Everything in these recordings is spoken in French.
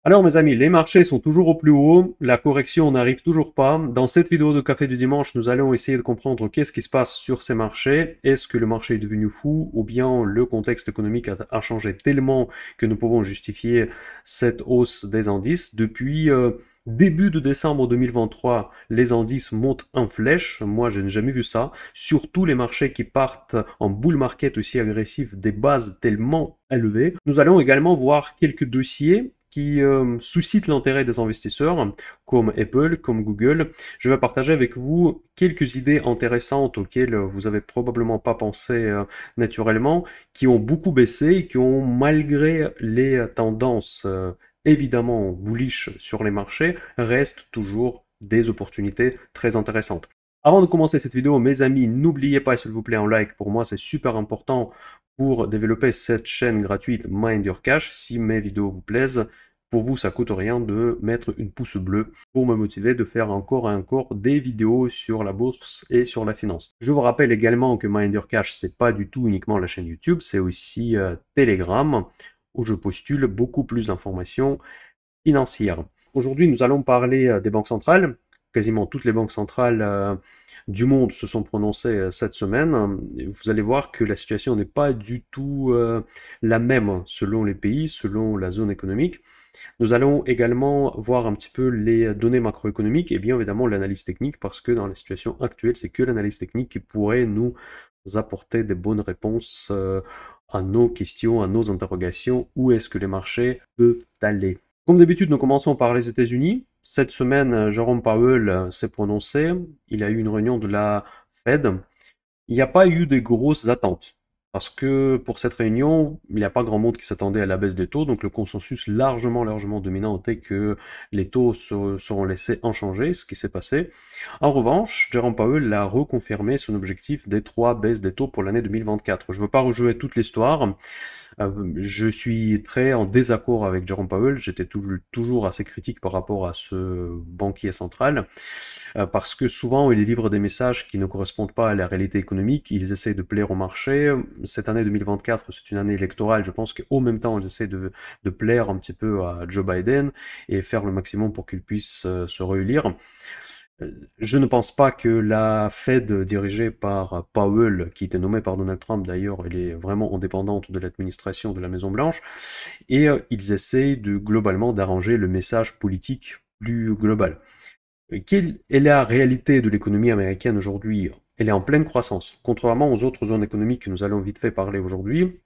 Alors mes amis, les marchés sont toujours au plus haut, la correction n'arrive toujours pas. Dans cette vidéo de Café du Dimanche, nous allons essayer de comprendre qu'est-ce qui se passe sur ces marchés. Est-ce que le marché est devenu fou ou bien le contexte économique a changé tellement que nous pouvons justifier cette hausse des indices. Depuis début de décembre 2023, les indices montent en flèche. Moi, je n'ai jamais vu ça. Surtout les marchés qui partent en bull market aussi agressif, des bases tellement élevées. Nous allons également voir quelques dossiers qui suscitent l'intérêt des investisseurs, comme Apple, comme Google. Je vais partager avec vous quelques idées intéressantes auxquelles vous avez probablement pas pensé naturellement, qui ont beaucoup baissé et qui ont, malgré les tendances évidemment bullish sur les marchés, restent toujours des opportunités très intéressantes. Avant de commencer cette vidéo, mes amis, n'oubliez pas s'il vous plaît un like. Pour moi, c'est super important pour développer cette chaîne gratuite Mind Your Cash. Si mes vidéos vous plaisent, pour vous, ça coûte rien de mettre une pouce bleu pour me motiver de faire encore et encore des vidéos sur la bourse et sur la finance. Je vous rappelle également que Mind Your Cash, c'est pas du tout uniquement la chaîne YouTube, c'est aussi Telegram où je postule beaucoup plus d'informations financières. Aujourd'hui, nous allons parler des banques centrales. Quasiment toutes les banques centrales du monde se sont prononcées cette semaine. Vous allez voir que la situation n'est pas du tout la même selon les pays, selon la zone économique. Nous allons également voir un petit peu les données macroéconomiques et bien évidemment l'analyse technique parce que dans la situation actuelle, c'est que l'analyse technique qui pourrait nous apporter des bonnes réponses à nos questions, à nos interrogations. Où est-ce que les marchés peuvent aller? Comme d'habitude, nous commençons par les États-Unis. Cette semaine, Jérôme Powell s'est prononcé. Il a eu une réunion de la Fed. Il n'y a pas eu de grosses attentes. Parce que pour cette réunion, il n'y a pas grand monde qui s'attendait à la baisse des taux, donc le consensus largement dominant était que les taux seront laissés inchangés, ce qui s'est passé. En revanche, Jérôme Powell a reconfirmé son objectif des 3 baisses des taux pour l'année 2024. Je ne veux pas rejouer toute l'histoire. Je suis très en désaccord avec Jérôme Powell. J'étais toujours assez critique par rapport à ce banquier central, parce que souvent il livre des messages qui ne correspondent pas à la réalité économique. Ils essayent de plaire au marché. Cette année 2024, c'est une année électorale. Je pense qu'au même temps, ils essaient de plaire un petit peu à Joe Biden et faire le maximum pour qu'il puisse se réélire. Je ne pense pas que la Fed dirigée par Powell, qui était nommée par Donald Trump d'ailleurs, elle est vraiment indépendante de l'administration de la Maison Blanche, et ils essayent globalement d'arranger le message politique plus global. Quelle est la réalité de l'économie américaine aujourd'hui? Elle est en pleine croissance. Contrairement aux autres zones économiques que nous allons vite fait parler aujourd'hui,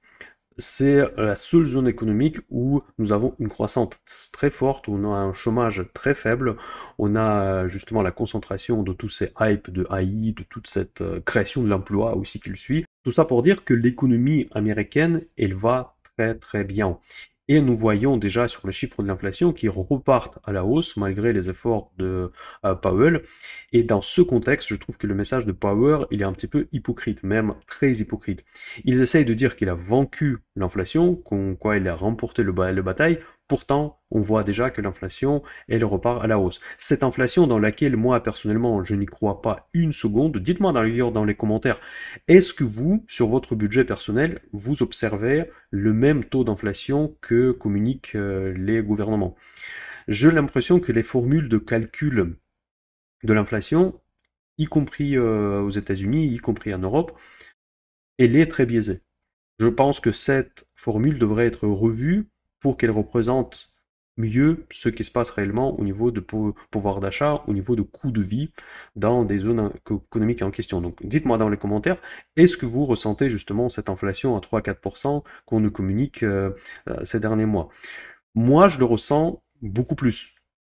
c'est la seule zone économique où nous avons une croissance très forte, où on a un chômage très faible, on a justement la concentration de tous ces hypes de AI, de toute cette création de l'emploi aussi qui le suit. Tout ça pour dire que l'économie américaine, elle va très bien. Et nous voyons déjà sur les chiffres de l'inflation qui repartent à la hausse malgré les efforts de Powell. Et dans ce contexte, je trouve que le message de Powell, il est un petit peu hypocrite, même très hypocrite. Ils essayent de dire qu'il a vaincu l'inflation, quoi il a remporté la bataille. Pourtant, on voit déjà que l'inflation, elle repart à la hausse. Cette inflation dans laquelle moi, personnellement, je n'y crois pas une seconde, dites-moi d'ailleurs dans les commentaires, est-ce que vous, sur votre budget personnel, vous observez le même taux d'inflation que communiquent les gouvernements? J'ai l'impression que les formules de calcul de l'inflation, y compris aux États-Unis, y compris en Europe, elle est très biaisée. Je pense que cette formule devrait être revue pour qu'elle représente mieux ce qui se passe réellement au niveau de pouvoir d'achat, au niveau de coût de vie dans des zones économiques en question. Donc dites-moi dans les commentaires, est-ce que vous ressentez justement cette inflation à 3-4% qu'on nous communique ces derniers mois? Moi, je le ressens beaucoup plus.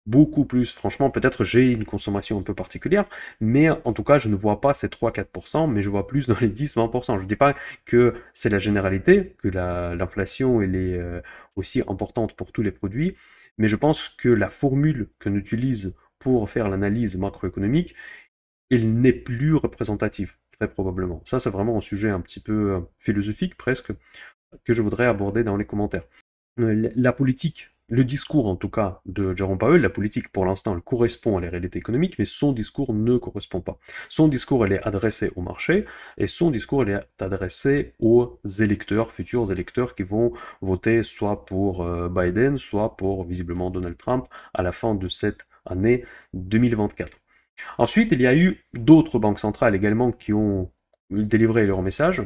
Beaucoup plus. Franchement, peut-être j'ai une consommation un peu particulière, mais en tout cas, je ne vois pas ces 3-4%, mais je vois plus dans les 10-20%. Je ne dis pas que c'est la généralité, que l'inflation elle est aussi importante pour tous les produits, mais je pense que la formule qu'on utilise pour faire l'analyse macroéconomique, elle n'est plus représentative, très probablement. Ça, c'est vraiment un sujet un petit peu philosophique presque, que je voudrais aborder dans les commentaires. La politique le discours, en tout cas, de Jerome Powell, la politique, pour l'instant, elle correspond à la réalité économique, mais son discours ne correspond pas. Son discours, elle est adressé au marché, et son discours, elle est adressé aux électeurs, futurs électeurs, qui vont voter soit pour Biden, soit pour, visiblement, Donald Trump, à la fin de cette année 2024. Ensuite, il y a eu d'autres banques centrales également qui ont délivré leur message.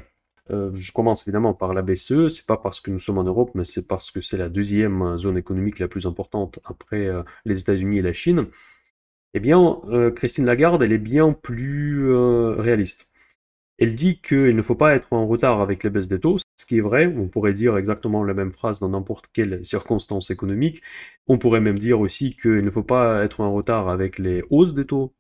Je commence évidemment par la BCE, c'est pas parce que nous sommes en Europe, mais c'est parce que c'est la deuxième zone économique la plus importante après les États-Unis et la Chine. Eh bien, Christine Lagarde, elle est bien plus réaliste. Elle dit qu'il ne faut pas être en retard avec les baisses des taux, ce qui est vrai. On pourrait dire exactement la même phrase dans n'importe quelle circonstance économique. On pourrait même dire aussi qu'il ne faut pas être en retard avec les hausses des taux,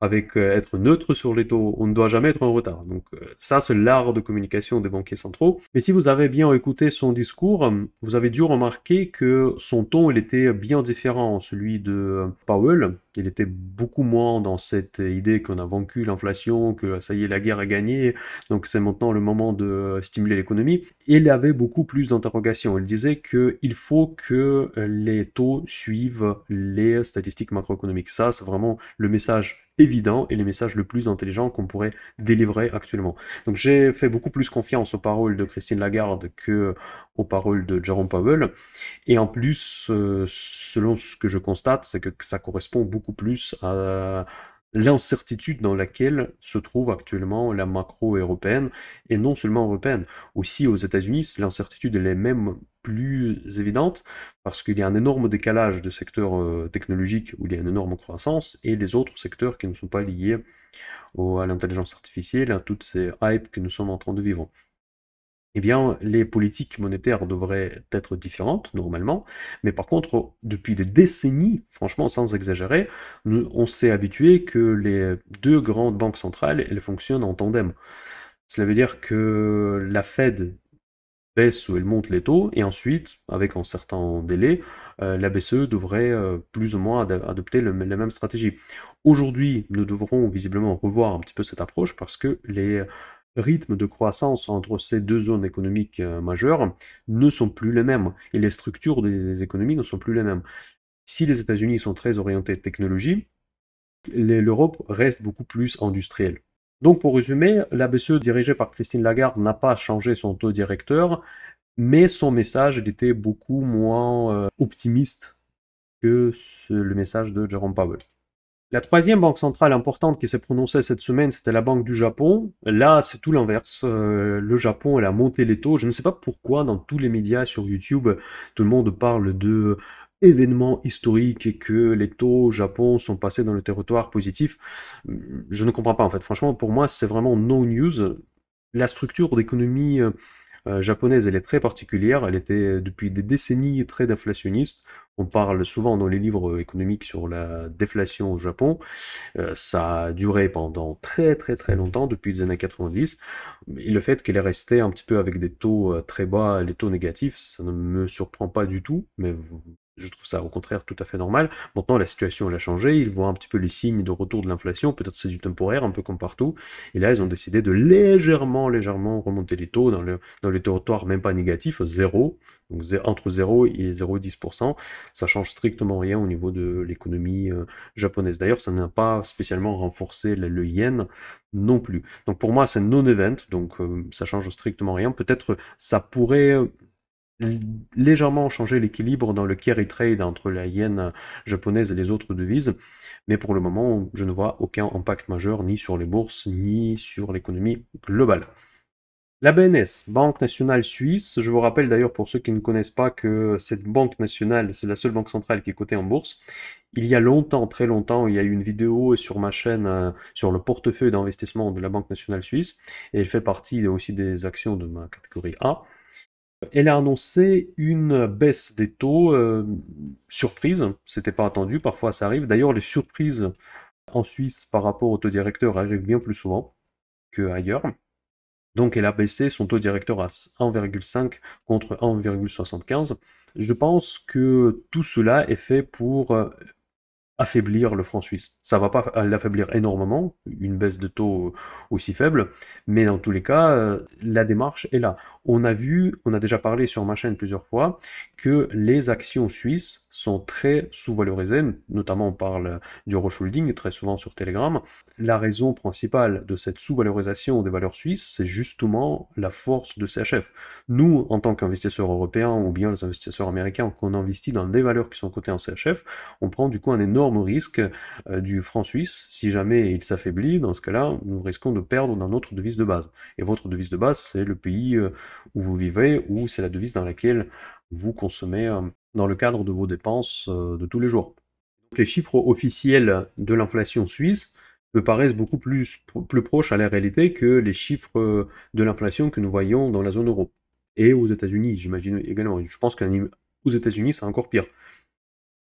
avec être neutre sur les taux, on ne doit jamais être en retard. Donc ça, c'est l'art de communication des banquiers centraux. Mais si vous avez bien écouté son discours, vous avez dû remarquer que son ton, il était bien différent, celui de Powell. Il était beaucoup moins dans cette idée qu'on a vaincu l'inflation, que ça y est, la guerre est gagnée, donc c'est maintenant le moment de stimuler l'économie. Il avait beaucoup plus d'interrogations. Il disait qu'il faut que les taux suivent les statistiques macroéconomiques. Ça, c'est vraiment le message évident et les messages le plus intelligents qu'on pourrait délivrer actuellement. Donc j'ai fait beaucoup plus confiance aux paroles de Christine Lagarde que aux paroles de Jerome Powell. Et en plus, selon ce que je constate, c'est que ça correspond beaucoup plus à l'incertitude dans laquelle se trouve actuellement la macro européenne, et non seulement européenne. Aussi aux États-Unis, l'incertitude elle est même plus évidente, parce qu'il y a un énorme décalage de secteurs technologiques où il y a une énorme croissance, et les autres secteurs qui ne sont pas liés à l'intelligence artificielle, à toutes ces hypes que nous sommes en train de vivre. Eh bien, les politiques monétaires devraient être différentes, normalement, mais par contre, depuis des décennies, franchement, sans exagérer, on s'est habitué que les deux grandes banques centrales, elles fonctionnent en tandem. Cela veut dire que la Fed baisse ou elle monte les taux, et ensuite, avec un certain délai, la BCE devrait plus ou moins adopter la même stratégie. Aujourd'hui, nous devrons visiblement revoir un petit peu cette approche parce que les rythmes de croissance entre ces deux zones économiques majeures ne sont plus les mêmes, et les structures des économies ne sont plus les mêmes. Si les États-Unis sont très orientés technologie, l'Europe reste beaucoup plus industrielle. Donc pour résumer, la BCE dirigée par Christine Lagarde n'a pas changé son taux directeur, mais son message il était beaucoup moins optimiste que le message de Jerome Powell. La troisième banque centrale importante qui s'est prononcée cette semaine, c'était la Banque du Japon. Là, c'est tout l'inverse. Le Japon, elle a monté les taux. Je ne sais pas pourquoi, dans tous les médias sur YouTube, tout le monde parle de événements historiques et que les taux au Japon sont passés dans le territoire positif. Je ne comprends pas, en fait. Franchement, pour moi, c'est vraiment no news. La structure d'économie japonaise, elle est très particulière. Elle était depuis des décennies très déflationniste. On parle souvent dans les livres économiques sur la déflation au Japon. Ça a duré pendant très très très longtemps, depuis les années 90. Et le fait qu'elle est restée un petit peu avec des taux très bas, les taux négatifs, ça ne me surprend pas du tout, mais je trouve ça au contraire tout à fait normal. Maintenant, la situation elle a changé, ils voient un petit peu les signes de retour de l'inflation, peut-être c'est du temporaire, un peu comme partout, et là ils ont décidé de légèrement remonter les taux dans le territoire même pas négatif, zéro, donc entre 0 et 0,10%, ça change strictement rien au niveau de l'économie japonaise. D'ailleurs, ça n'a pas spécialement renforcé le yen non plus. Donc pour moi, c'est non-event, donc ça change strictement rien. Peut-être ça pourrait légèrement changer l'équilibre dans le carry trade entre la yen japonaise et les autres devises, mais pour le moment, je ne vois aucun impact majeur ni sur les bourses ni sur l'économie globale. La BNS, Banque nationale suisse, je vous rappelle d'ailleurs pour ceux qui ne connaissent pas que cette banque nationale, c'est la seule banque centrale qui est cotée en bourse. Il y a longtemps, très longtemps, il y a eu une vidéo sur ma chaîne sur le portefeuille d'investissement de la Banque nationale suisse, et elle fait partie aussi des actions de ma catégorie A. Elle a annoncé une baisse des taux, surprise, c'était pas attendu, parfois ça arrive. D'ailleurs, les surprises en Suisse par rapport au taux directeur arrivent bien plus souvent qu'ailleurs. Donc elle a baissé son taux directeur à 1,5 contre 1,75. Je pense que tout cela est fait pour affaiblir le franc suisse. Ça va pas l'affaiblir énormément, une baisse de taux aussi faible, mais dans tous les cas, la démarche est là. On a vu, on a déjà parlé sur ma chaîne plusieurs fois, que les actions suisses sont très sous-valorisées, notamment on parle du Euroshoolding, très souvent sur Telegram. La raison principale de cette sous-valorisation des valeurs suisses, c'est justement la force de CHF. Nous, en tant qu'investisseurs européens ou bien les investisseurs américains, qu'on investit dans des valeurs qui sont cotées en CHF, on prend du coup un énorme risque du franc suisse. Si jamais il s'affaiblit, dans ce cas-là, nous risquons de perdre dans notre devise de base. Et votre devise de base, c'est le pays où vous vivez, ou c'est la devise dans laquelle vous consommez dans le cadre de vos dépenses de tous les jours. Donc, les chiffres officiels de l'inflation suisse me paraissent beaucoup plus proches à la réalité que les chiffres de l'inflation que nous voyons dans la zone euro. Et aux États-Unis, j'imagine également. Je pense qu'aux États-Unis, c'est encore pire.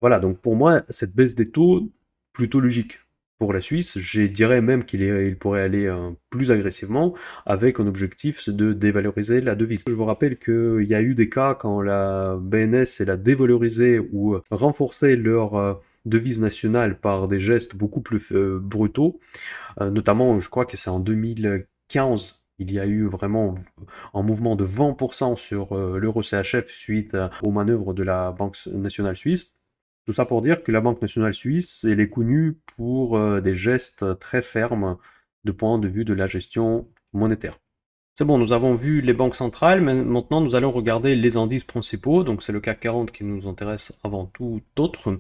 Voilà, donc pour moi, cette baisse des taux, plutôt logique. Pour la Suisse, je dirais même qu'il pourrait aller plus agressivement avec un objectif de dévaloriser la devise. Je vous rappelle qu'il y a eu des cas quand la BNS elle a dévalorisé ou renforcé leur devise nationale par des gestes beaucoup plus brutaux. Notamment, je crois que c'est en 2015, il y a eu vraiment un mouvement de 20% sur l'euro CHF suite aux manœuvres de la Banque nationale suisse. Tout ça pour dire que la Banque nationale suisse, elle est connue pour des gestes très fermes de point de vue de la gestion monétaire. C'est bon, nous avons vu les banques centrales, mais maintenant nous allons regarder les indices principaux, donc c'est le CAC 40 qui nous intéresse avant tout autre.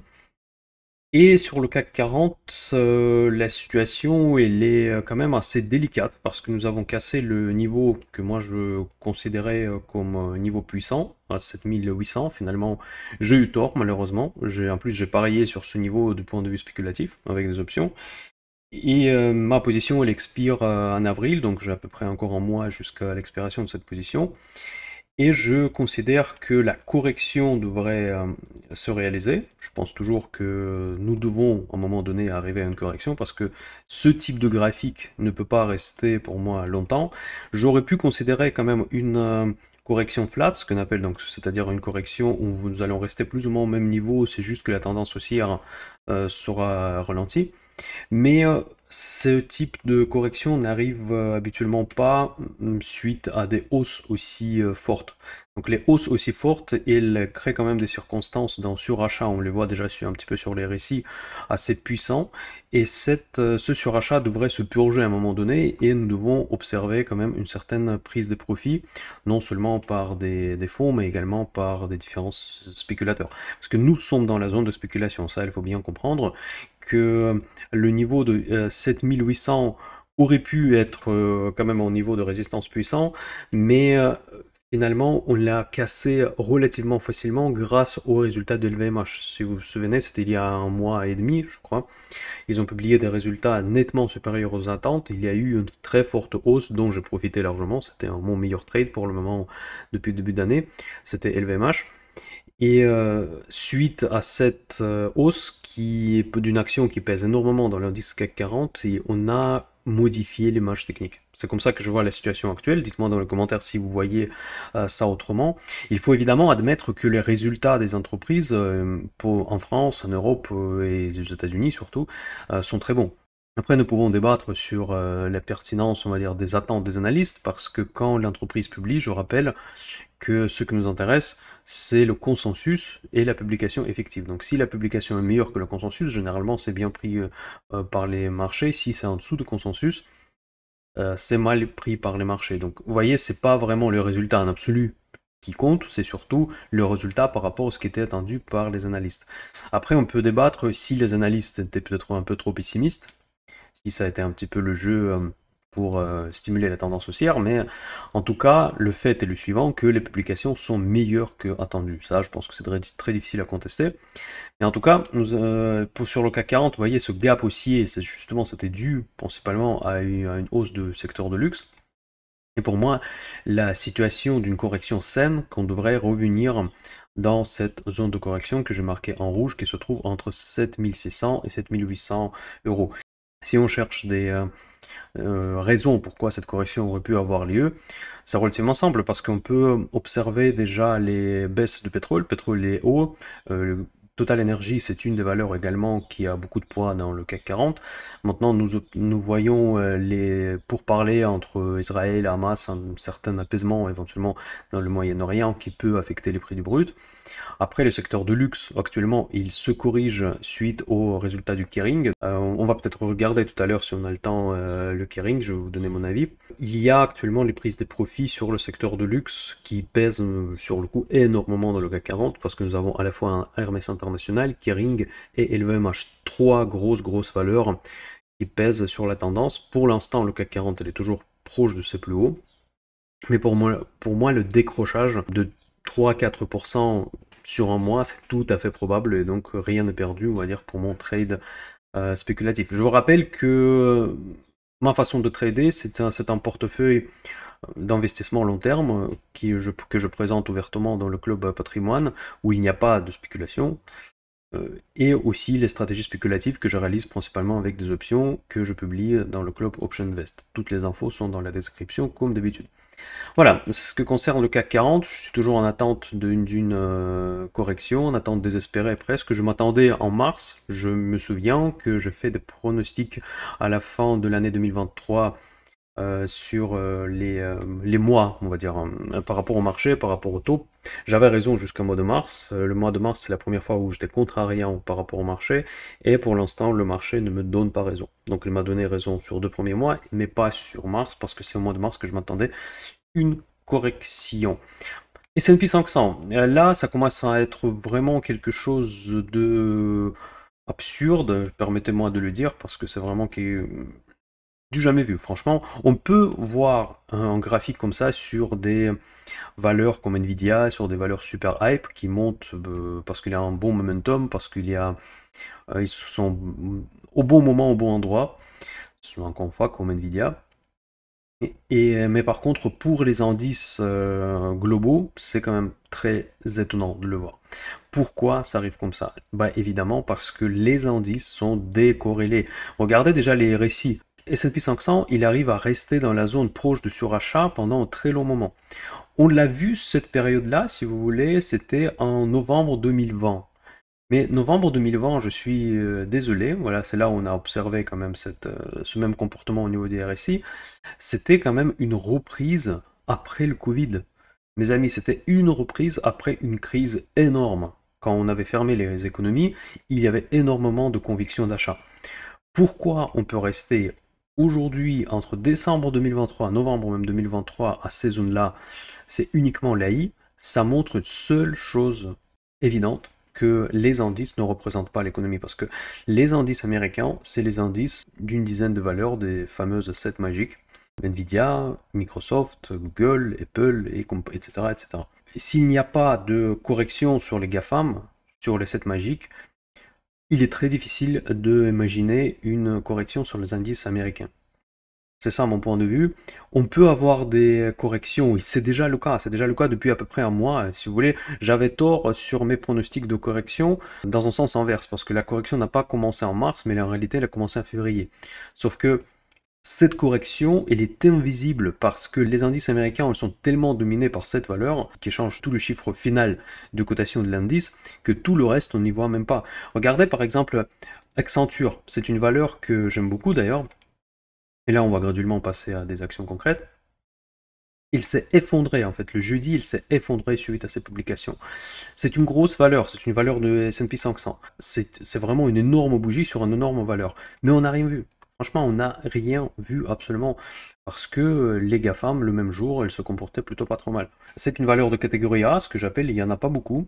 Et sur le CAC 40, la situation elle est quand même assez délicate parce que nous avons cassé le niveau que moi je considérais comme niveau puissant, à 7800. Finalement, j'ai eu tort malheureusement. En plus, j'ai parié sur ce niveau du point de vue spéculatif avec des options. Et ma position elle expire en avril, donc j'ai à peu près encore un mois jusqu'à l'expiration de cette position. Et je considère que la correction devrait se réaliser. Je pense toujours que nous devons, à un moment donné, arriver à une correction parce que ce type de graphique ne peut pas rester pour moi longtemps. J'aurais pu considérer quand même une correction flat, ce qu'on appelle donc, c'est-à-dire une correction où nous allons rester plus ou moins au même niveau, c'est juste que la tendance haussière sera ralentie. Mais ce type de correction n'arrive habituellement pas suite à des hausses aussi fortes. Donc les hausses aussi fortes, elles créent quand même des circonstances d'un surachat, on les voit déjà un petit peu sur les récits, assez puissants. Et ce surachat devrait se purger à un moment donné et nous devons observer quand même une certaine prise de profit, non seulement par des fonds, mais également par des différents spéculateurs. Parce que nous sommes dans la zone de spéculation, ça il faut bien comprendre que le niveau de 7800 aurait pu être quand même au niveau de résistance puissant, mais finalement on l'a cassé relativement facilement grâce aux résultats de LVMH. Si vous vous souvenez, c'était il y a un mois et demi, je crois. Ils ont publié des résultats nettement supérieurs aux attentes. Il y a eu une très forte hausse dont j'ai profité largement. C'était mon meilleur trade pour le moment depuis le début d'année. C'était LVMH. Et suite à cette hausse qui est d'une action qui pèse énormément dans l'indice CAC 40, et on a modifié l'image technique. C'est comme ça que je vois la situation actuelle. Dites-moi dans les commentaires si vous voyez ça autrement. Il faut évidemment admettre que les résultats des entreprises en France, en Europe et aux États-Unis surtout sont très bons. Après, nous pouvons débattre sur la pertinence, on va dire, des attentes des analystes, parce que quand l'entreprise publie, je rappelle que ce qui nous intéresse, c'est le consensus et la publication effective. Donc si la publication est meilleure que le consensus, généralement c'est bien pris par les marchés. Si c'est en dessous de consensus, c'est mal pris par les marchés. Donc vous voyez, c'est pas vraiment le résultat en absolu qui compte, c'est surtout le résultat par rapport à ce qui était attendu par les analystes. Après, on peut débattre si les analystes étaient peut-être un peu trop pessimistes, si ça a été un petit peu le jeu pour stimuler la tendance haussière, mais en tout cas, le fait est le suivant, que les publications sont meilleures que attendues. Ça, je pense que c'est très difficile à contester. Mais en tout cas, sur le CAC 40, vous voyez ce gap haussier, c'était dû principalement à une hausse de secteur de luxe. Et pour moi, la situation d'une correction saine, qu'on devrait revenir dans cette zone de correction que j'ai marquée en rouge, qui se trouve entre 7600 et 7800 euros. Si on cherche des raisons pourquoi cette correction aurait pu avoir lieu, c'est relativement simple parce qu'on peut observer déjà les baisses de pétrole. Le pétrole est haut, Total Energy, c'est une des valeurs également qui a beaucoup de poids dans le CAC 40. Maintenant, nous voyons les pourparlers entre Israël et Hamas, un certain apaisement éventuellement dans le Moyen-Orient qui peut affecter les prix du brut. Après, le secteur de luxe, actuellement, il se corrige suite aux résultats du Kering. On va peut-être regarder tout à l'heure, si on a le temps, le Kering, je vais vous donner mon avis. Il y a actuellement les prises des profits sur le secteur de luxe qui pèsent sur le coup énormément dans le CAC 40 parce que nous avons à la fois un Hermès International, Kering et LVMH. Trois grosses valeurs qui pèsent sur la tendance. Pour l'instant, le CAC 40, elle est toujours proche de ses plus hauts. Mais pour moi, le décrochage de 3-4% sur un mois, c'est tout à fait probable, et donc rien n'est perdu, on va dire, pour mon trade spéculatif. Je vous rappelle que ma façon de trader, c'est un portefeuille d'investissement long terme que je présente ouvertement dans le club patrimoine, où il n'y a pas de spéculation, et aussi les stratégies spéculatives que je réalise principalement avec des options que je publie dans le club Option Invest. Toutes les infos sont dans la description comme d'habitude. Voilà, c'est ce que concerne le CAC 40. Je suis toujours en attente d'une correction, en attente désespérée presque. Je m'attendais en mars. Je me souviens que je fais des pronostics à la fin de l'année 2023 sur les mois, on va dire, par rapport au marché, par rapport au taux. J'avais raison jusqu'au mois de mars. Le mois de mars, c'est la première fois où j'étais contrariant par rapport au marché. Et pour l'instant, le marché ne me donne pas raison. Donc il m'a donné raison sur 2 premiers mois, mais pas sur mars, parce que c'est au mois de mars que je m'attendais une correction. S&P 500, là ça commence à être vraiment quelque chose de absurde, permettez-moi de le dire, parce que c'est vraiment du jamais vu. Franchement, on peut voir un graphique comme ça sur des valeurs comme Nvidia, sur des valeurs super hype qui montent parce qu'il y a un bon momentum, parce ils sont au bon moment, au bon endroit, encore une fois comme Nvidia. Mais par contre, pour les indices globaux, c'est quand même très étonnant de le voir. Pourquoi ça arrive comme ça? Bah évidemment parce que les indices sont décorrélés. Regardez déjà les récits. S&P 500, il arrive à rester dans la zone proche de surachat pendant un très long moment. On l'a vu cette période-là, si vous voulez, c'était en novembre 2020. Mais novembre 2020, je suis désolé, voilà, c'est là où on a observé quand même ce même comportement au niveau des RSI. C'était quand même une reprise après le Covid. Mes amis, c'était une reprise après une crise énorme. Quand on avait fermé les économies, il y avait énormément de convictions d'achat. Pourquoi on peut rester aujourd'hui entre décembre 2023 novembre même 2023 à ces zones-là? C'est uniquement l'AI. Ça montre une seule chose évidente, que les indices ne représentent pas l'économie, parce que les indices américains, c'est les indices d'une dizaine de valeurs des fameuses 7 magiques, Nvidia, Microsoft, Google, Apple, etc. etc. S'il n'y a pas de correction sur les GAFAM, sur les 7 magiques, il est très difficile d'imaginer une correction sur les indices américains. C'est ça mon point de vue. On peut avoir des corrections, oui, c'est déjà le cas, depuis à peu près un mois. Si vous voulez, j'avais tort sur mes pronostics de correction dans un sens inverse, parce que la correction n'a pas commencé en mars, mais en réalité elle a commencé en février. Sauf que cette correction, elle est invisible parce que les indices américains ils sont tellement dominés par cette valeur qui change tout le chiffre final de cotation de l'indice que tout le reste on n'y voit même pas. Regardez par exemple Accenture, c'est une valeur que j'aime beaucoup d'ailleurs. Et là, on va graduellement passer à des actions concrètes. Il s'est effondré, en fait. Le jeudi, il s'est effondré suite à ces publications. C'est une grosse valeur, c'est une valeur de S&P 500. C'est vraiment une énorme bougie sur une énorme valeur. Mais on n'a rien vu. Franchement, on n'a rien vu absolument. Parce que les GAFAM, le même jour, elles se comportaient plutôt pas trop mal. C'est une valeur de catégorie A, ce que j'appelle, il n'y en a pas beaucoup.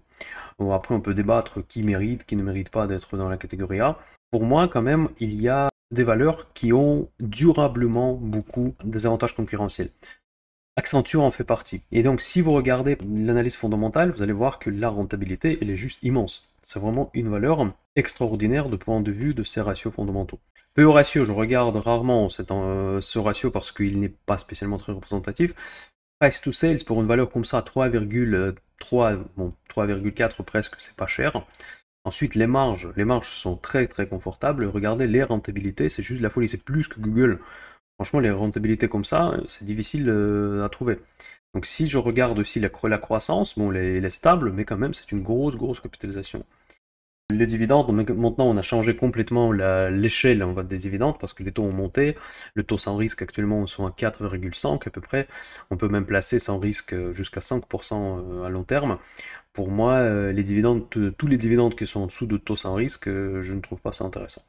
Bon, après, on peut débattre qui mérite, qui ne mérite pas d'être dans la catégorie A. Pour moi, quand même, il y a des valeurs qui ont durablement beaucoup des avantages concurrentiels. Accenture en fait partie. Et donc, si vous regardez l'analyse fondamentale, vous allez voir que la rentabilité, elle est juste immense. C'est vraiment une valeur extraordinaire de point de vue de ces ratios fondamentaux. PE ratio, je regarde rarement ce ratio parce qu'il n'est pas spécialement très représentatif. Price to sales, pour une valeur comme ça, 3,3, bon, 3,4 presque, c'est pas cher. Ensuite, les marges sont très très confortables. Regardez les rentabilités, c'est juste la folie, c'est plus que Google. Franchement, les rentabilités comme ça, c'est difficile à trouver. Donc si je regarde aussi la croissance, bon, elle est stable, mais quand même, c'est une grosse capitalisation. Les dividendes, maintenant on a changé complètement l'échelle on va, des dividendes parce que les taux ont monté. Le taux sans risque actuellement sont à 4,5 à peu près. On peut même placer sans risque jusqu'à 5% à long terme. Pour moi, les dividendes, tous les dividendes qui sont en dessous de taux sans risque, je ne trouve pas ça intéressant.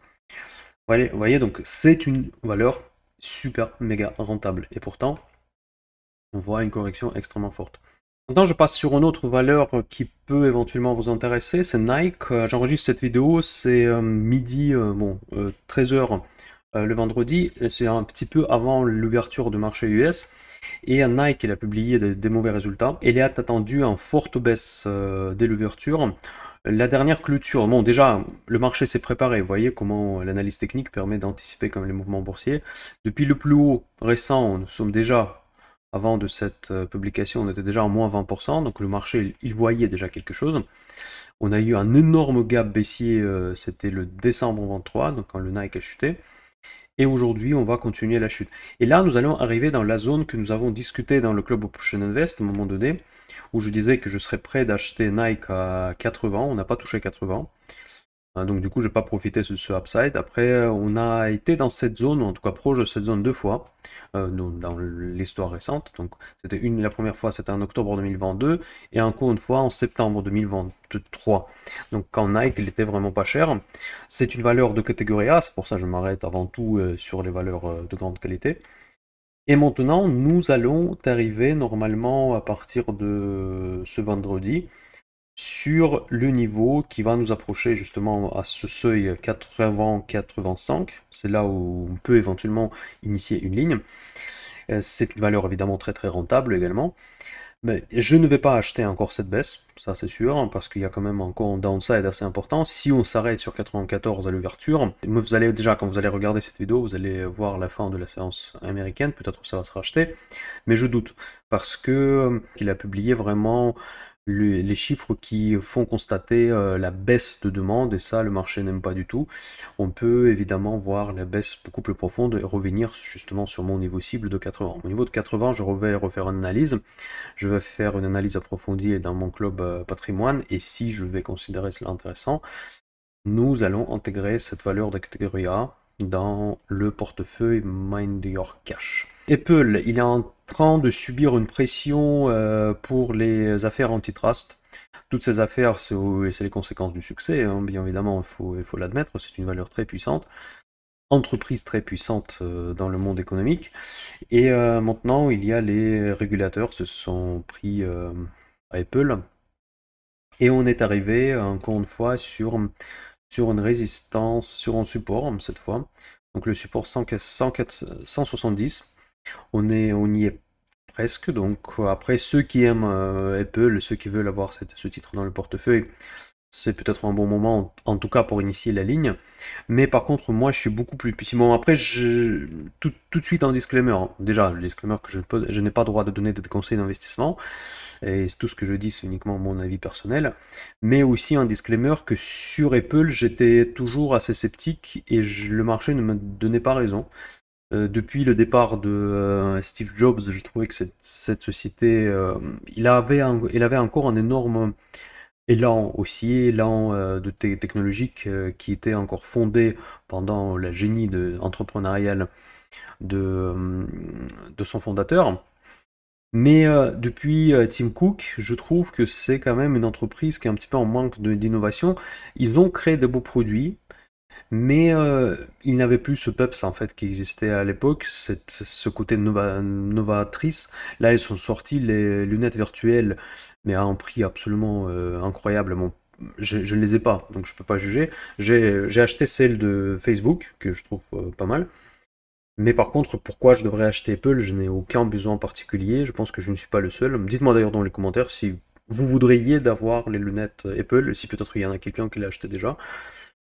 Vous voyez, donc c'est une valeur super méga rentable. Et pourtant, on voit une correction extrêmement forte. Maintenant, je passe sur une autre valeur qui peut éventuellement vous intéresser, c'est Nike. J'enregistre cette vidéo, c'est midi, 13h le vendredi, c'est un petit peu avant l'ouverture du marché US. Et Nike, il a publié des mauvais résultats. Il est attendu en forte baisse dès l'ouverture. La dernière clôture, bon déjà, le marché s'est préparé. Vous voyez comment l'analyse technique permet d'anticiper comme les mouvements boursiers. Depuis le plus haut récent, nous sommes déjà avant de cette publication, on était déjà en moins 20%, donc le marché, il voyait déjà quelque chose. On a eu un énorme gap baissier, c'était le décembre 23, donc quand le Nike a chuté. Et aujourd'hui, on va continuer la chute. Et là, nous allons arriver dans la zone que nous avons discuté dans le Club Option Invest à un moment donné, où je disais que je serais prêt d'acheter Nike à 80, on n'a pas touché 80. Donc du coup, je n'ai pas profité de ce upside. Après, on a été dans cette zone, ou en tout cas proche de cette zone deux fois, dans l'histoire récente. Donc c'était la première fois, c'était en octobre 2022, et encore une fois en septembre 2023. Donc quand Nike, il était vraiment pas cher. C'est une valeur de catégorie A, c'est pour ça que je m'arrête avant tout sur les valeurs de grande qualité. Et maintenant, nous allons arriver normalement à partir de ce vendredi sur le niveau qui va nous approcher justement à ce seuil 80-85. C'est là où on peut éventuellement initier une ligne. C'est une valeur évidemment très très rentable également. Mais je ne vais pas acheter encore cette baisse, ça c'est sûr, hein, parce qu'il y a quand même encore un downside assez important. Si on s'arrête sur 94 à l'ouverture, vous allez déjà, quand vous allez regarder cette vidéo, vous allez voir la fin de la séance américaine, peut-être que ça va se racheter, mais je doute, parce que il a publié vraiment les chiffres qui font constater la baisse de demande, et ça le marché n'aime pas du tout. On peut évidemment voir la baisse beaucoup plus profonde et revenir justement sur mon niveau cible de 80. Au niveau de 80, je vais refaire une analyse. Je vais faire une analyse approfondie dans mon club patrimoine, et si je vais considérer cela intéressant, nous allons intégrer cette valeur de catégorie A dans le portefeuille Mind Your Cash. Apple, il est en train de subir une pression pour les affaires antitrust. Toutes ces affaires, c'est les conséquences du succès, hein, bien évidemment, il faut l'admettre, c'est une valeur très puissante, entreprise très puissante dans le monde économique. Et maintenant, il y a les régulateurs se sont pris à Apple, et on est arrivé encore une fois sur une résistance, sur un support cette fois. Donc le support 170, on y est presque. Donc après, ceux qui aiment Apple, ceux qui veulent avoir ce titre dans le portefeuille, c'est peut-être un bon moment, en tout cas pour initier la ligne. Mais par contre, moi, je suis beaucoup plus puissant. Après, tout de suite un disclaimer, hein. Déjà, le disclaimer que je n'ai pas le droit de donner des conseils d'investissement. Et tout ce que je dis, c'est uniquement mon avis personnel. Mais aussi un disclaimer que sur Apple, j'étais toujours assez sceptique et le marché ne me donnait pas raison. Depuis le départ de Steve Jobs, j'ai trouvé que cette société, il avait encore un énorme élan aussi, élan technologique qui était encore fondé pendant la génie entrepreneuriale de son fondateur. Mais depuis Tim Cook, je trouve que c'est quand même une entreprise qui est un petit peu en manque d'innovation. Ils ont créé de beaux produits, mais ils n'avaient plus ce peps en fait qui existait à l'époque, ce côté novatrice. Là, ils sont sortis les lunettes virtuelles, mais à un prix absolument incroyable. Bon, je ne les ai pas, donc je peux pas juger. J'ai acheté celle de Facebook, que je trouve pas mal. Mais par contre, pourquoi je devrais acheter Apple? Je n'ai aucun besoin particulier. Je pense que je ne suis pas le seul. Dites-moi d'ailleurs dans les commentaires si vous voudriez d'avoir les lunettes Apple, si peut-être il y en a quelqu'un qui l'a acheté déjà.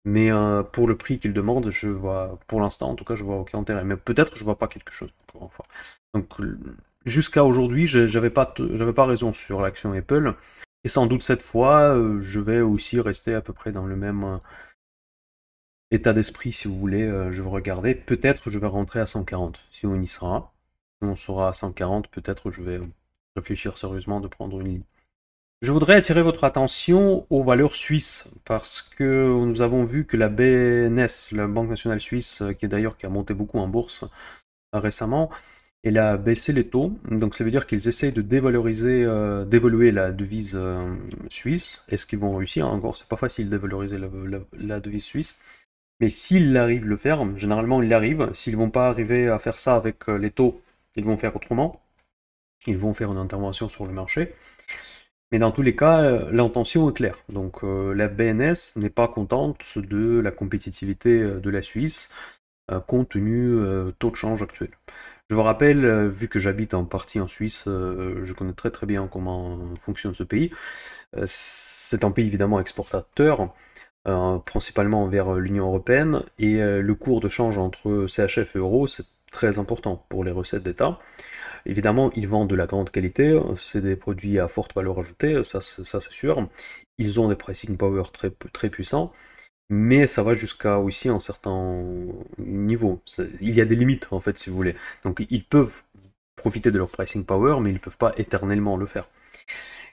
Mais pour le prix qu'il demande, je vois, pour l'instant en tout cas, je vois aucun intérêt. Mais peut-être je vois pas quelque chose. Enfin. Donc jusqu'à aujourd'hui, j'avais pas raison sur l'action Apple. Et sans doute cette fois, je vais aussi rester à peu près dans le même état d'esprit, si vous voulez, je vais regarder. Peut-être je vais rentrer à 140, si on y sera. Si on sera à 140, peut-être je vais réfléchir sérieusement de prendre une ligne. Je voudrais attirer votre attention aux valeurs suisses, parce que nous avons vu que la BNS, la Banque nationale suisse, qui a monté beaucoup en bourse récemment, elle a baissé les taux. Donc ça veut dire qu'ils essayent de dévaloriser, d'évoluer la devise suisse. Est-ce qu'ils vont réussir? Encore, c'est pas facile de dévaloriser la devise suisse. Mais s'ils arrivent à le faire, généralement ils l'arrivent. S'ils vont pas arriver à faire ça avec les taux, ils vont faire autrement. Ils vont faire une intervention sur le marché. Mais dans tous les cas, l'intention est claire. Donc la BNS n'est pas contente de la compétitivité de la Suisse, compte tenu taux de change actuel. Je vous rappelle, vu que j'habite en partie en Suisse, je connais très très bien comment fonctionne ce pays. C'est un pays évidemment exportateur, principalement vers l'Union européenne, et le cours de change entre CHF et euro, c'est très important pour les recettes d'État. Évidemment, ils vendent de la grande qualité, c'est des produits à forte valeur ajoutée, ça c'est sûr. Ils ont des pricing power très, très puissants, mais ça va jusqu'à aussi un certain niveau. Il y a des limites, en fait, si vous voulez. Donc ils peuvent profiter de leur pricing power, mais ils ne peuvent pas éternellement le faire.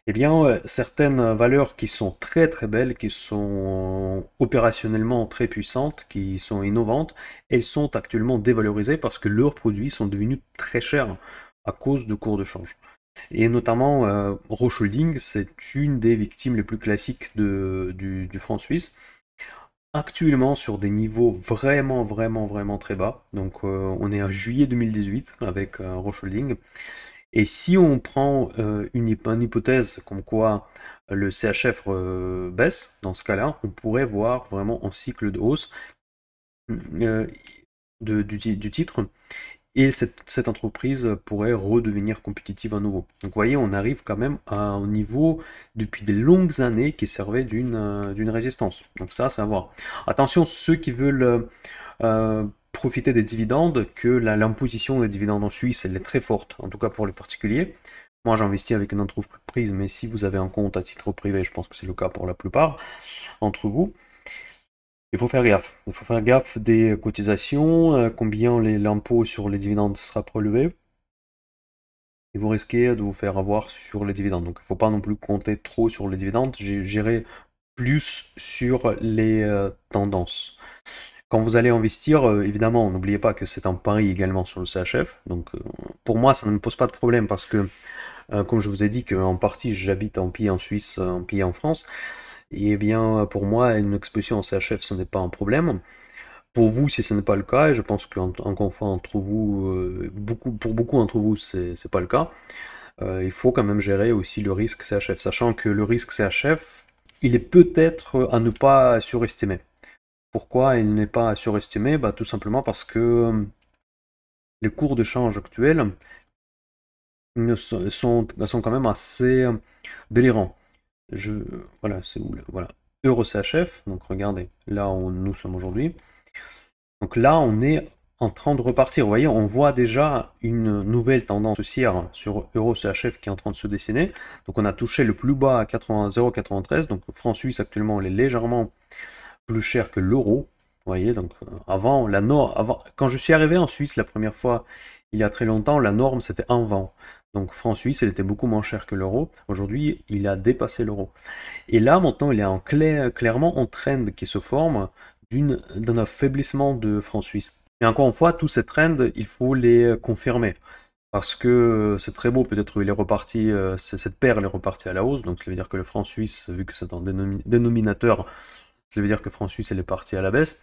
Eh bien, certaines valeurs qui sont très très belles, qui sont opérationnellement très puissantes, qui sont innovantes, elles sont actuellement dévalorisées parce que leurs produits sont devenus très chers à cause de cours de change. Et notamment, Roche Holding, c'est une des victimes les plus classiques du franc suisse. Actuellement sur des niveaux vraiment, vraiment, vraiment très bas. Donc on est en juillet 2018 avec Roche Holding. Et si on prend une hypothèse comme quoi le CHF baisse, dans ce cas-là, on pourrait voir vraiment un cycle de hausse euh, du titre, et cette entreprise pourrait redevenir compétitive à nouveau. Donc vous voyez, on arrive quand même à un niveau depuis des longues années qui servait d'une résistance. Donc ça, c'est à voir. Attention, ceux qui veulent profiter des dividendes, que l'imposition des dividendes en Suisse, elle est très forte, en tout cas pour les particuliers. Moi, j'investis avec une entreprise, mais si vous avez un compte à titre privé, je pense que c'est le cas pour la plupart d'entre vous. Il faut faire gaffe. Il faut faire gaffe des cotisations, combien l'impôt sur les dividendes sera prélevé. Et vous risquez de vous faire avoir sur les dividendes. Donc il ne faut pas non plus compter trop sur les dividendes. J'irai plus sur les tendances. Quand vous allez investir, évidemment, n'oubliez pas que c'est un pari également sur le CHF. Donc pour moi, ça ne me pose pas de problème parce que, comme je vous ai dit, qu'en partie j'habite en pays en Suisse, en pays en France. Et bien, pour moi, une exposition en CHF, ce n'est pas un problème. Pour vous, si ce n'est pas le cas, et je pense qu'encore une fois, entre vous, pour beaucoup d'entre vous, c'est pas le cas, il faut quand même gérer aussi le risque CHF, sachant que le risque CHF, il est peut-être à ne pas surestimer. Pourquoi il n'est pas à surestimer? Bah, tout simplement parce que les cours de change actuels sont quand même assez délirants. Voilà, c'est où là? Voilà. Euro CHF, donc regardez, là où nous sommes aujourd'hui. Donc là, on est en train de repartir. Vous voyez, on voit déjà une nouvelle tendance haussière sur Euro CHF qui est en train de se dessiner. Donc on a touché le plus bas à 0,93. Donc le franc suisse actuellement, il est légèrement plus cher que l'euro. Vous voyez, donc quand je suis arrivé en Suisse la première fois, il y a très longtemps, la norme c'était 1,20. Donc franc suisse, il était beaucoup moins cher que l'euro. Aujourd'hui, il a dépassé l'euro. Et là, maintenant, il y a clairement un trend qui se forme d'un affaiblissement de franc suisse. Et encore une fois, tous ces trends, il faut les confirmer. Parce que c'est très beau, peut-être il est reparti, cette paire elle est repartie à la hausse, donc ça veut dire que le franc suisse, vu que c'est un dénominateur, ça veut dire que le franc suisse elle est partie à la baisse.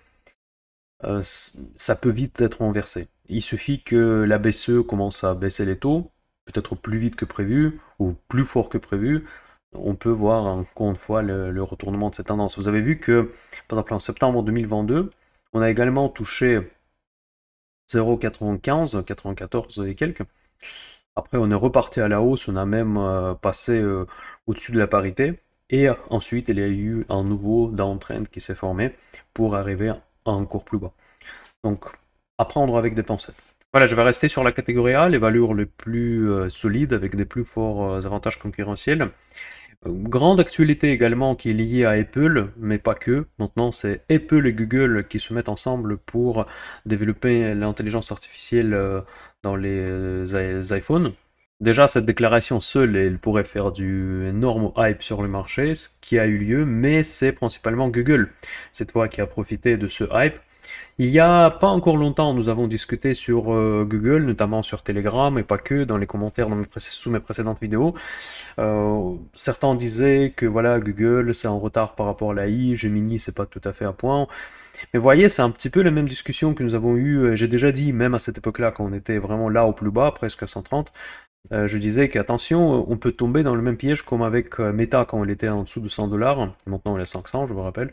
Ça peut vite être renversé. Il suffit que la BCE commence à baisser les taux, peut-être plus vite que prévu, ou plus fort que prévu, on peut voir encore une fois le retournement de cette tendance. Vous avez vu que, par exemple, en septembre 2022, on a également touché 0,95, 94 et quelques. Après, on est reparti à la hausse, on a même passé au-dessus de la parité. Et ensuite, il y a eu un nouveau downtrend qui s'est formé pour arriver à encore plus bas. Donc, à prendre avec des pincettes. Voilà, je vais rester sur la catégorie A, les valeurs les plus solides avec des plus forts avantages concurrentiels. Grande actualité également qui est liée à Apple, mais pas que. Maintenant, c'est Apple et Google qui se mettent ensemble pour développer l'intelligence artificielle dans les iPhones. Déjà, cette déclaration seule, elle pourrait faire du énorme hype sur le marché, ce qui a eu lieu, mais c'est principalement Google, cette fois, qui a profité de ce hype. Il y a pas encore longtemps, nous avons discuté sur Google, notamment sur Telegram, et pas que, dans les commentaires sous mes précédentes vidéos. Certains disaient que voilà, Google, c'est en retard par rapport à l'AI, Gemini, c'est pas tout à fait à point. Mais vous voyez, c'est un petit peu la même discussion que nous avons eue, j'ai déjà dit, même à cette époque-là, quand on était vraiment là au plus bas, presque à 130. Je disais qu'attention, on peut tomber dans le même piège comme avec Meta quand il était en dessous de 100 dollars, maintenant il est 500, je vous rappelle,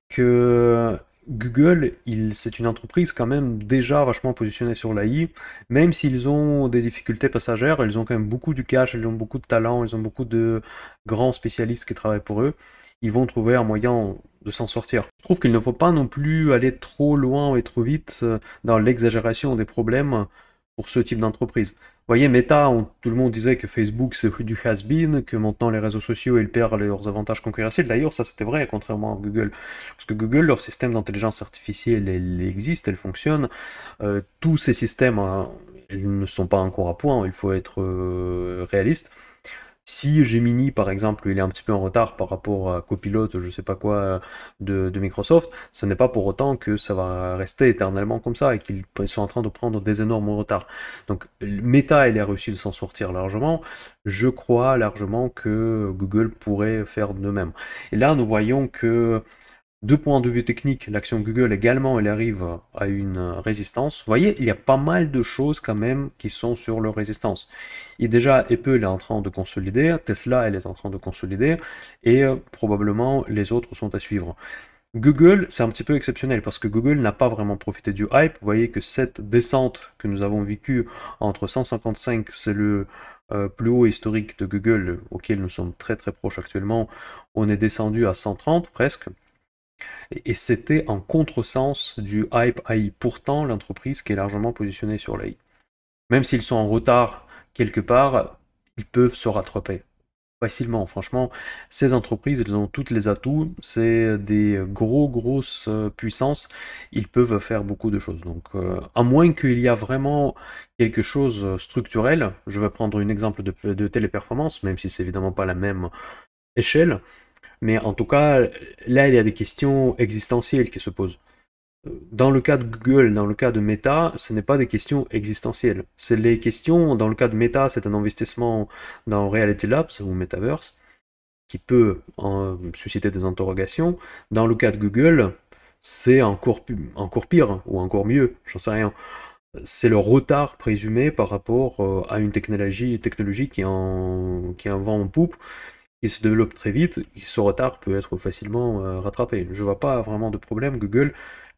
que Google, c'est une entreprise quand même déjà vachement positionnée sur l'AI, même s'ils ont des difficultés passagères, ils ont quand même beaucoup du cash, ils ont beaucoup de talent, ils ont beaucoup de grands spécialistes qui travaillent pour eux, ils vont trouver un moyen de s'en sortir. Je trouve qu'il ne faut pas non plus aller trop loin et trop vite dans l'exagération des problèmes pour ce type d'entreprise. Vous voyez, Meta, tout le monde disait que Facebook c'est du has-been, que maintenant les réseaux sociaux ils perdent leurs avantages concurrentiels. D'ailleurs, ça c'était vrai, contrairement à Google. Parce que Google, leur système d'intelligence artificielle, elle existe, elle fonctionne. Tous ces systèmes, hein, ils ne sont pas encore à point, il faut être réaliste. Si Gemini, par exemple, il est un petit peu en retard par rapport à Copilot, je sais pas quoi, de Microsoft, ce n'est pas pour autant que ça va rester éternellement comme ça et qu'ils sont en train de prendre des énormes retards. Donc, Meta, il a réussi de s'en sortir largement. Je crois largement que Google pourrait faire de même. Et là, nous voyons que de point de vue technique, l'action Google également, elle arrive à une résistance. Vous voyez, il y a pas mal de choses quand même qui sont sur leur résistance. Et déjà, Apple est en train de consolider, Tesla, elle est en train de consolider, et probablement les autres sont à suivre. Google, c'est un petit peu exceptionnel parce que Google n'a pas vraiment profité du hype. Vous voyez que cette descente que nous avons vécue entre 155, c'est le plus haut historique de Google auquel nous sommes très très proches actuellement. On est descendu à 130 presque. Et c'était en contresens du hype AI. Pourtant, l'entreprise qui est largement positionnée sur l'AI. Même s'ils sont en retard quelque part, ils peuvent se rattraper facilement. Franchement, ces entreprises, elles ont toutes les atouts. C'est des grosses puissances. Ils peuvent faire beaucoup de choses. Donc, à moins qu'il y a vraiment quelque chose structurel, je vais prendre un exemple de téléperformance, même si c'est évidemment pas la même échelle. Mais en tout cas, là, il y a des questions existentielles qui se posent. Dans le cas de Google, dans le cas de Meta, ce n'est pas des questions existentielles. C'est les questions, dans le cas de Meta, c'est un investissement dans Reality Labs ou Metaverse qui peut susciter des interrogations. Dans le cas de Google, c'est encore pire, ou encore mieux, j'en sais rien. C'est le retard présumé par rapport à une technologie qui est en vent en poupe, qui se développe très vite, et ce retard peut être facilement rattrapé. Je vois pas vraiment de problème. Google,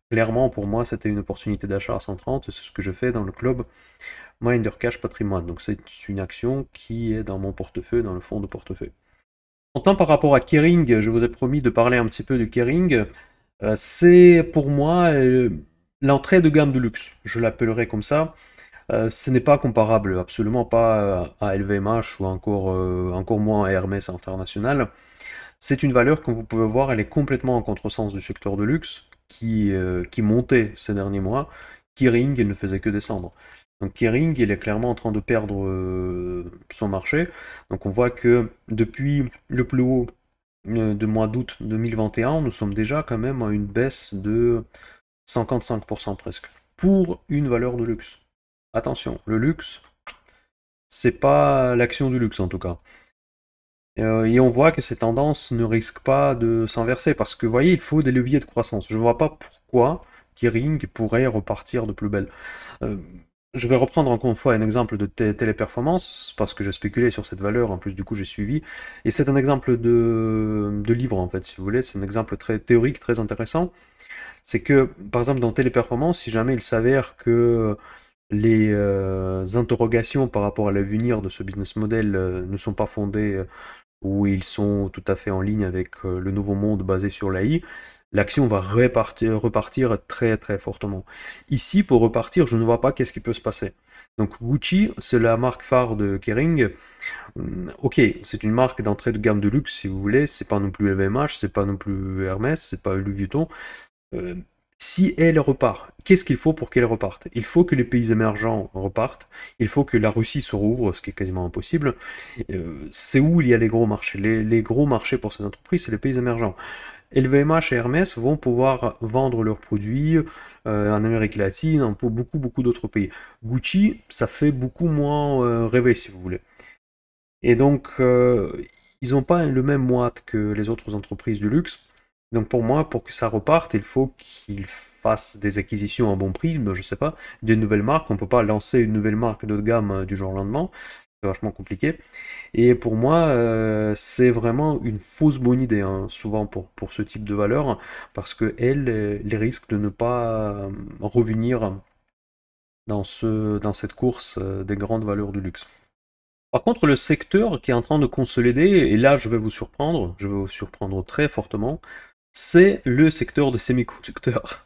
clairement, pour moi, c'était une opportunité d'achat à 130, et c'est ce que je fais dans le club Minder Cash Patrimoine. Donc c'est une action qui est dans mon portefeuille, dans le fond de portefeuille. Maintenant, par rapport à Kering, je vous ai promis de parler un petit peu de Kering. C'est pour moi l'entrée de gamme de luxe, je l'appellerai comme ça. Ce n'est pas comparable, absolument pas à LVMH ou encore moins à Hermès International. C'est une valeur, comme vous pouvez voir, elle est complètement en contresens du secteur de luxe qui montait ces derniers mois. Kering, il ne faisait que descendre. Donc Kering, il est clairement en train de perdre son marché. Donc on voit que depuis le plus haut de mois d'août 2021, nous sommes déjà quand même à une baisse de 55% presque, pour une valeur de luxe. Attention, le luxe, c'est pas l'action du luxe en tout cas. Et on voit que ces tendances ne risquent pas de s'inverser, parce que vous voyez, il faut des leviers de croissance. Je ne vois pas pourquoi Kering pourrait repartir de plus belle. Euh, je vais reprendre encore une fois un exemple de téléperformance, parce que j'ai spéculé sur cette valeur, en plus du coup j'ai suivi. Et c'est un exemple de livre en fait, si vous voulez, c'est un exemple très théorique, très intéressant. C'est que, par exemple, dans téléperformance, si jamais il s'avère que les interrogations par rapport à l'avenir de ce business model ne sont pas fondées ou ils sont tout à fait en ligne avec le nouveau monde basé sur l'AI, l'action va repartir très très fortement. Ici, pour repartir, je ne vois pas qu'est-ce qui peut se passer. Donc Gucci, c'est la marque phare de Kering. Ok, c'est une marque d'entrée de gamme de luxe si vous voulez, c'est pas non plus LVMH, c'est pas non plus Hermès, c'est pas Louis Vuitton. Euh, Si elle repart, qu'est-ce qu'il faut pour qu'elle reparte? Il faut que les pays émergents repartent, il faut que la Russie se rouvre, ce qui est quasiment impossible. C'est où il y a les gros marchés. Les gros marchés pour ces entreprises, c'est les pays émergents. LVMH et Hermès vont pouvoir vendre leurs produits en Amérique latine, pour beaucoup d'autres pays. Gucci, ça fait beaucoup moins rêver, si vous voulez. Et donc, ils n'ont pas le même moite que les autres entreprises du luxe. Donc pour moi, pour que ça reparte, il faut qu'ils fassent des acquisitions à bon prix, mais je sais pas, des nouvelles marques. On ne peut pas lancer une nouvelle marque de gamme du jour au lendemain. C'est vachement compliqué. Et pour moi, c'est vraiment une fausse bonne idée, hein, souvent pour ce type de valeur, parce qu'elle risque de ne pas revenir dans cette course des grandes valeurs du luxe. Par contre, le secteur qui est en train de consolider, et là je vais vous surprendre très fortement, c'est le secteur des semi-conducteurs.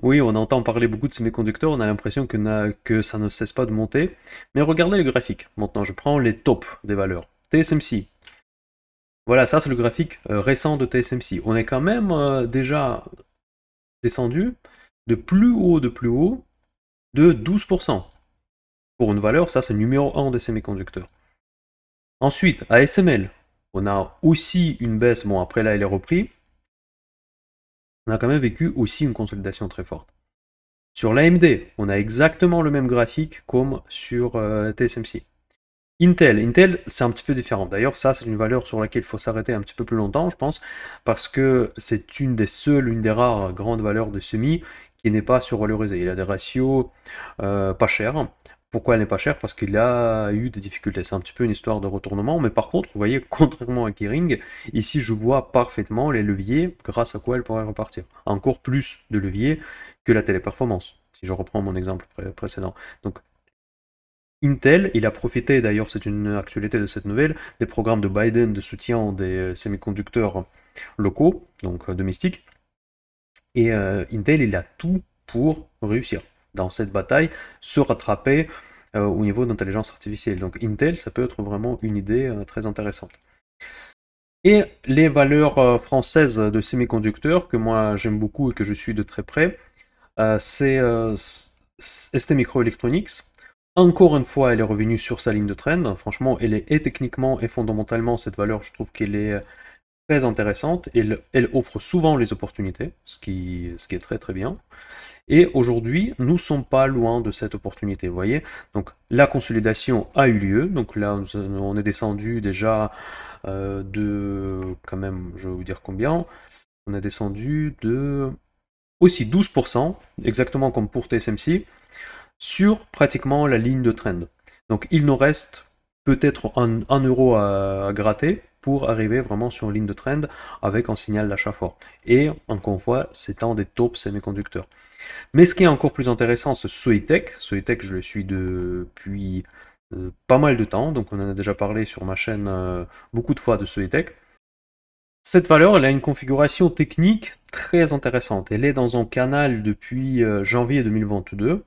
Oui, on entend parler beaucoup de semi-conducteurs, on a l'impression que ça ne cesse pas de monter, mais regardez les graphiques. Maintenant, je prends les tops des valeurs. TSMC. Voilà, ça c'est le graphique récent de TSMC. On est quand même déjà descendu de plus haut de 12%. Pour une valeur, ça c'est le numéro 1 des semi-conducteurs. Ensuite, ASML, on a aussi une baisse, bon après là elle est reprise, on a quand même vécu aussi une consolidation très forte. Sur l'AMD, on a exactement le même graphique comme sur TSMC. Intel, c'est un petit peu différent. D'ailleurs, ça, c'est une valeur sur laquelle il faut s'arrêter un petit peu plus longtemps, je pense, parce que c'est une des rares grandes valeurs de semi qui n'est pas survalorisée. Il a des ratios pas chers. Pourquoi elle n'est pas chère? Parce qu'il a eu des difficultés. C'est un petit peu une histoire de retournement, mais par contre, vous voyez, contrairement à Kering, ici je vois parfaitement les leviers grâce à quoi elle pourrait repartir. Encore plus de leviers que la téléperformance, si je reprends mon exemple précédent. Donc Intel, il a profité, d'ailleurs c'est une actualité de cette nouvelle, des programmes de Biden de soutien des semi-conducteurs locaux, donc domestiques. Et Intel, il a tout pour réussir dans cette bataille, se rattraper au niveau d'intelligence artificielle. Donc Intel, ça peut être vraiment une idée très intéressante. Et les valeurs françaises de semi-conducteurs, que moi j'aime beaucoup et que je suis de très près, c'est ST Microelectronics. Encore une fois, elle est revenue sur sa ligne de trend. Franchement, elle est et techniquement et fondamentalement, cette valeur, je trouve qu'elle est très intéressante. Elle offre souvent les opportunités, ce qui est très très bien. Et aujourd'hui, nous ne sommes pas loin de cette opportunité, vous voyez. Donc la consolidation a eu lieu. Donc là, on est descendu déjà quand même, je vais vous dire combien. On est descendu de aussi 12%, exactement comme pour TSMC, sur pratiquement la ligne de trend. Donc il nous reste peut-être 1 euro à gratter pour arriver vraiment sur une ligne de trend avec un signal d'achat fort. Et encore une fois, c'est un des top semi-conducteurs. Mais ce qui est encore plus intéressant, c'est Soitec. Soitec, je le suis depuis pas mal de temps, donc on en a déjà parlé sur ma chaîne beaucoup de fois de Soitec. Cette valeur, elle a une configuration technique très intéressante. Elle est dans un canal depuis janvier 2022.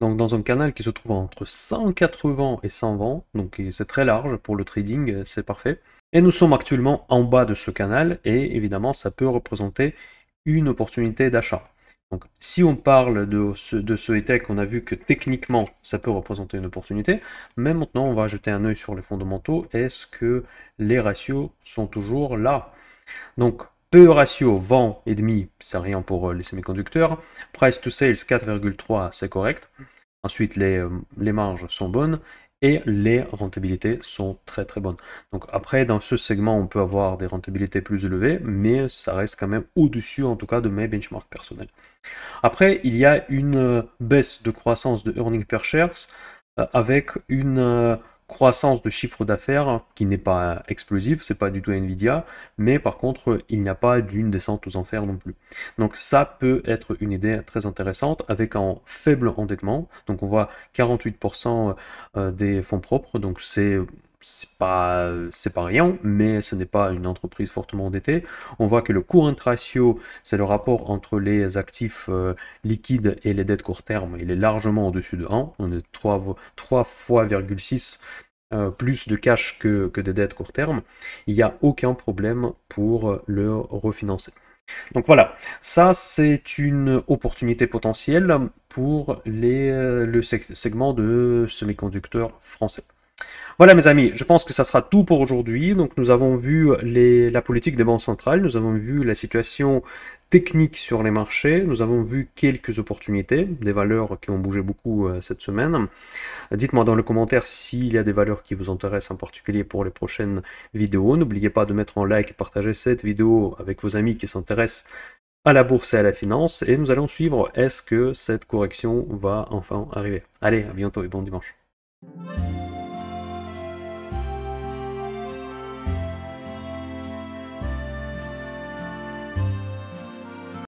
Donc dans un canal qui se trouve entre 180 et 120, donc c'est très large pour le trading, c'est parfait. Et nous sommes actuellement en bas de ce canal, et évidemment ça peut représenter une opportunité d'achat. Donc si on parle de ce ETH, on a vu que techniquement ça peut représenter une opportunité, mais maintenant on va jeter un œil sur les fondamentaux. Est-ce que les ratios sont toujours là? Donc PE ratio vent et demi, c'est rien pour les semi-conducteurs. Price to sales 4,3, c'est correct. Ensuite, les marges sont bonnes et les rentabilités sont très très bonnes. Donc après, dans ce segment, on peut avoir des rentabilités plus élevées, mais ça reste quand même au-dessus, en tout cas, de mes benchmarks personnels. Après, il y a une baisse de croissance de earnings per shares avec une croissance de chiffre d'affaires qui n'est pas explosive, c'est pas du tout Nvidia, mais par contre, il n'y a pas d'une descente aux enfers non plus. Donc ça peut être une idée très intéressante avec un faible endettement. Donc on voit 48% des fonds propres, donc c'est pas rien, mais ce n'est pas une entreprise fortement endettée. On voit que le current ratio, c'est le rapport entre les actifs liquides et les dettes court terme. Il est largement au-dessus de 1. On est 3 fois,6 plus de cash que des dettes court terme. Il n'y a aucun problème pour le refinancer. Donc voilà, ça c'est une opportunité potentielle pour le segment de semi-conducteurs français. Voilà mes amis, je pense que ça sera tout pour aujourd'hui. Donc nous avons vu la politique des banques centrales, nous avons vu la situation technique sur les marchés, nous avons vu quelques opportunités, des valeurs qui ont bougé beaucoup cette semaine. Dites-moi dans les commentaires s'il y a des valeurs qui vous intéressent en particulier pour les prochaines vidéos. N'oubliez pas de mettre en like et partager cette vidéo avec vos amis qui s'intéressent à la bourse et à la finance. Et nous allons suivre, est-ce que cette correction va enfin arriver. Allez, à bientôt et bon dimanche.